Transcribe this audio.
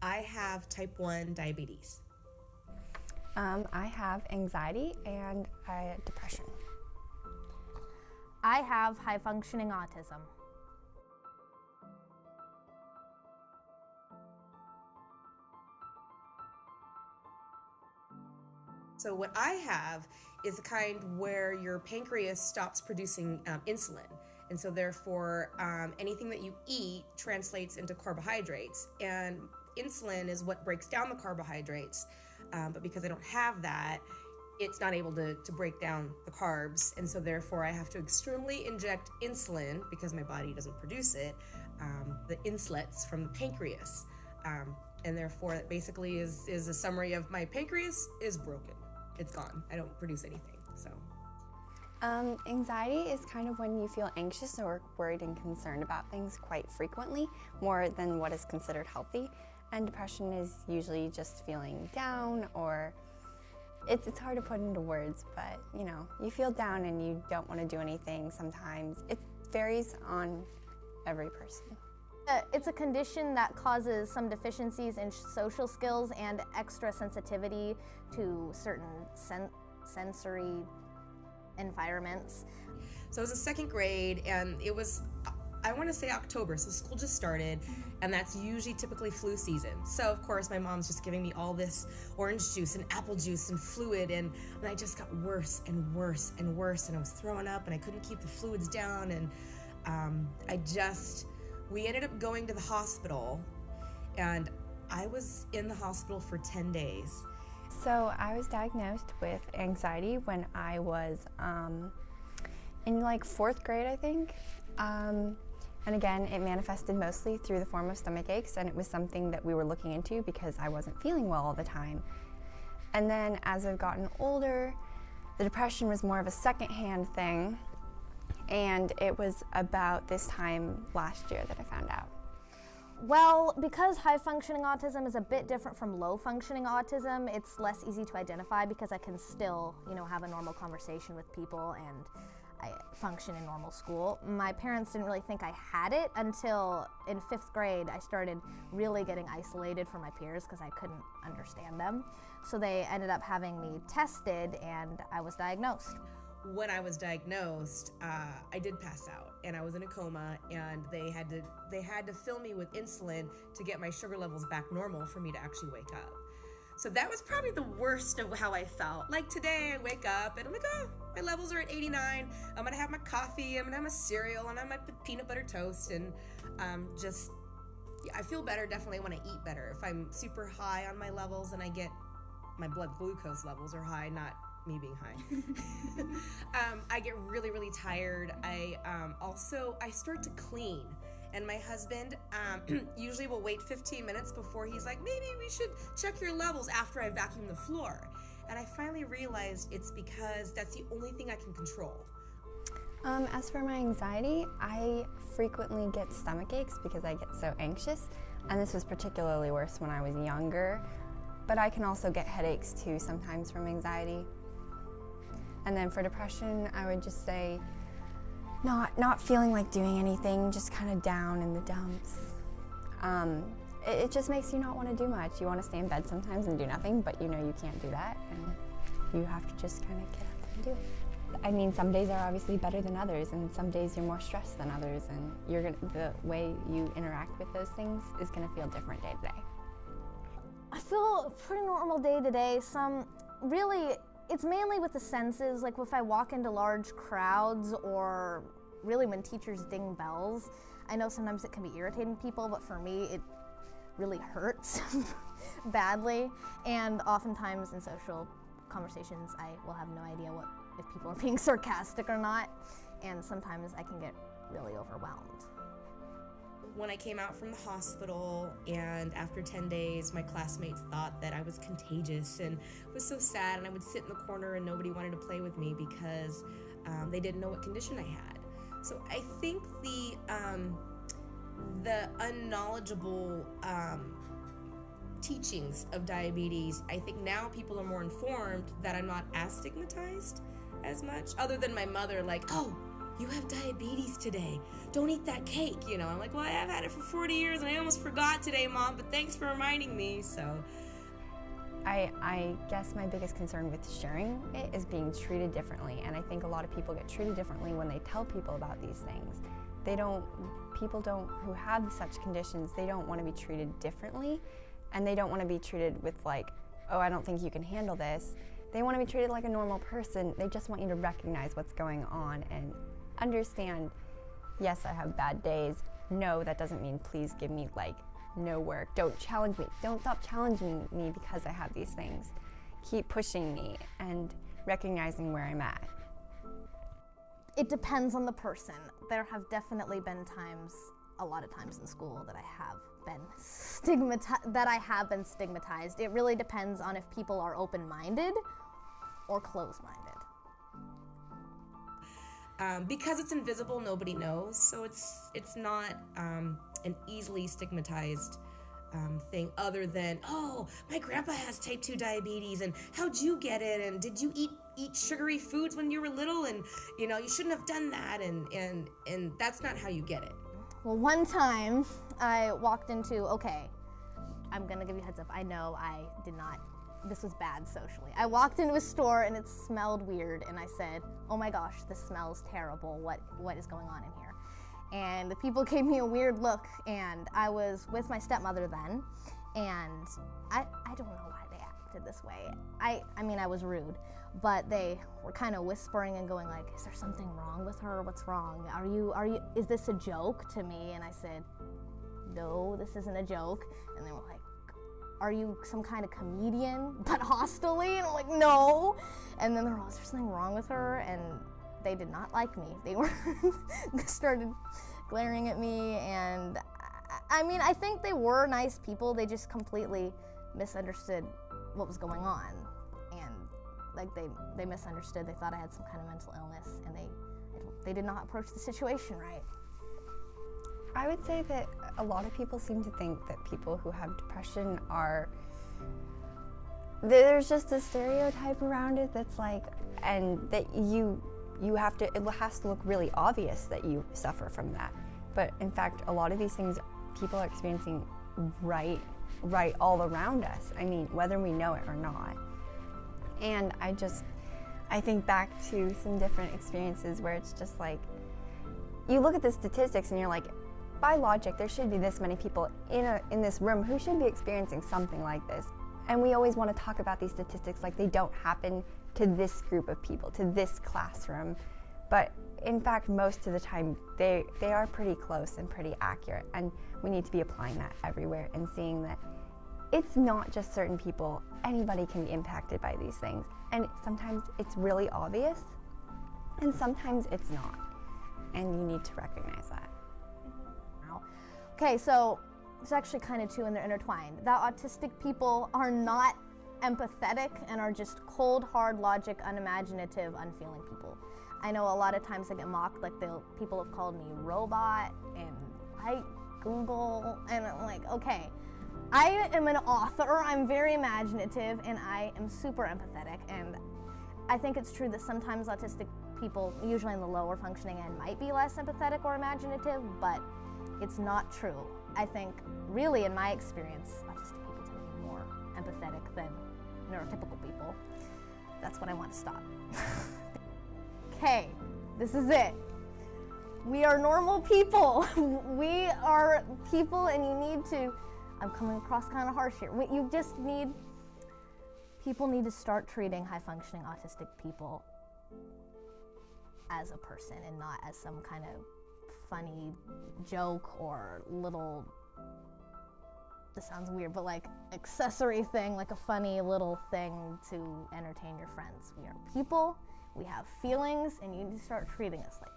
I have type 1 diabetes. I have anxiety and depression. I have high-functioning autism. So what I have is a kind where your pancreas stops producing insulin. And so therefore, anything that you eat translates into carbohydrates. And insulin is what breaks down the carbohydrates. But because I don't have that, it's not able to break down the carbs. And so therefore, I have to externally inject insulin, because my body doesn't produce it, the inslets from the pancreas. And therefore, it basically is a summary of my pancreas is broken. It's gone. I don't produce anything, so. Anxiety is kind of when you feel anxious or worried and concerned about things quite frequently, more than what is considered healthy. And depression is usually just feeling down, or it's hard to put into words, but you feel down and you don't want to do anything sometimes. It varies on every person. It's a condition that causes some deficiencies in social skills and extra sensitivity to certain sensory environments. So it was in second grade, and it was, I want to say October, so school just started, and that's usually typically flu season. So of course my mom's just giving me all this orange juice and apple juice and fluid, and I just got worse and worse and worse, and I was throwing up and I couldn't keep the fluids down, and we ended up going to the hospital, and I was in the hospital for 10 days. So I was diagnosed with anxiety when I was in like fourth grade, I think. And again, it manifested mostly through the form of stomach aches, and it was something that we were looking into because I wasn't feeling well all the time. And then as I've gotten older, the depression was more of a secondhand thing. And it was about this time last year that I found out. Well, because high-functioning autism is a bit different from low-functioning autism, it's less easy to identify because I can still, have a normal conversation with people and I function in normal school. My parents didn't really think I had it until in 5th grade I started really getting isolated from my peers because I couldn't understand them. So they ended up having me tested and I was diagnosed. When I was diagnosed, I did pass out, and I was in a coma, and they had to fill me with insulin to get my sugar levels back normal for me to actually wake up. So that was probably the worst of how I felt. Like today, I wake up and I'm like, oh, my levels are at 89. I'm gonna have my coffee, I'm gonna have my cereal, and I'm gonna have my peanut butter toast, and I feel better definitely when I eat better. If I'm super high on my levels and I get my blood glucose levels are high, not me being high. I get really, really tired. I start to clean. And my husband usually will wait 15 minutes before he's like, maybe we should check your levels after I vacuum the floor. And I finally realized it's because that's the only thing I can control. As for my anxiety, I frequently get stomach aches because I get so anxious. And this was particularly worse when I was younger. But I can also get headaches too sometimes from anxiety. And then for depression, I would just say not feeling like doing anything, just kind of down in the dumps. It just makes you not want to do much. You want to stay in bed sometimes and do nothing, but you can't do that, and you have to just kind of get up and do it. I mean, some days are obviously better than others, and some days you're more stressed than others, and the way you interact with those things is going to feel different day to day. I feel a pretty normal day to day. It's mainly with the senses, like if I walk into large crowds or really when teachers ding bells. I know sometimes it can be irritating people, but for me it really hurts badly. And oftentimes in social conversations I will have no idea if people are being sarcastic or not, and sometimes I can get really overwhelmed. When I came out from the hospital, and after 10 days, my classmates thought that I was contagious, and it was so sad, and I would sit in the corner and nobody wanted to play with me because they didn't know what condition I had. So I think the unknowledgeable teachings of diabetes, I think now people are more informed that I'm not as stigmatized as much, other than my mother, like, oh, you have diabetes today. Don't eat that cake, you know. I'm like, well, I've had it for 40 years and I almost forgot today, Mom, but thanks for reminding me. So I guess my biggest concern with sharing it is being treated differently, and I think a lot of people get treated differently when they tell people about these things. People who have such conditions, they don't want to be treated differently, and they don't want to be treated with like, oh, I don't think you can handle this. They want to be treated like a normal person. They just want you to recognize what's going on and understand, yes, I have bad days. No, that doesn't mean please give me like no work. Don't challenge me. Don't stop challenging me because I have these things. Keep pushing me and recognizing where I'm at. It depends on the person. There have definitely been a lot of times in school that I have been stigmatized. It really depends on if people are open-minded or closed-minded. Because it's invisible, nobody knows, so it's not an easily stigmatized thing other than, oh, my grandpa has type 2 diabetes, and how'd you get it, and did you eat sugary foods when you were little, and you know, you shouldn't have done that, and that's not how you get it. Well, one time I walked into, okay, I'm gonna give you a heads up, I know I did not, this was bad socially. I walked into a store and it smelled weird, and I said, oh my gosh, this smells terrible, what is going on in here? And the people gave me a weird look, and I was with my stepmother then, and I don't know why they acted this way. I mean, I was rude, but they were kind of whispering and going like, is there something wrong with her? What's wrong? Is this a joke to me? And I said, no, this isn't a joke. And they were like, are you some kind of comedian, but hostilely? And I'm like, no. And then they're all, is there something wrong with her? And they did not like me. They started glaring at me, and I mean, I think they were nice people. They just completely misunderstood what was going on, and like they misunderstood. They thought I had some kind of mental illness, and they did not approach the situation right. I would say that a lot of people seem to think that people who have depression there's just a stereotype around it that's like, and that it has to look really obvious that you suffer from that. But in fact, a lot of these things people are experiencing right all around us. I mean, whether we know it or not. And I think back to some different experiences where it's just like, you look at the statistics and you're like, by logic, there should be this many people in this room who should be experiencing something like this. And we always want to talk about these statistics like they don't happen to this group of people, to this classroom. But in fact, most of the time, they are pretty close and pretty accurate. And we need to be applying that everywhere and seeing that it's not just certain people. Anybody can be impacted by these things. And sometimes it's really obvious, and sometimes it's not. And you need to recognize that. Okay, so it's actually kind of two, and they're intertwined. That autistic people are not empathetic and are just cold, hard logic, unimaginative, unfeeling people. I know a lot of times I get mocked, like people have called me robot and I Google, and I'm like, okay, I am an author, I'm very imaginative, and I am super empathetic, and I think it's true that sometimes autistic people, usually in the lower functioning end, might be less empathetic or imaginative, but it's not true. I think, really, in my experience, autistic people tend to be more empathetic than neurotypical people. That's what I want to stop. Okay, this is it. We are normal people. We are people, and you need to, I'm coming across kind of harsh here. People need to start treating high-functioning autistic people as a person and not as some kind of funny joke or little, this sounds weird, but like accessory thing, like a funny little thing to entertain your friends. We are people, we have feelings, and you need to start treating us like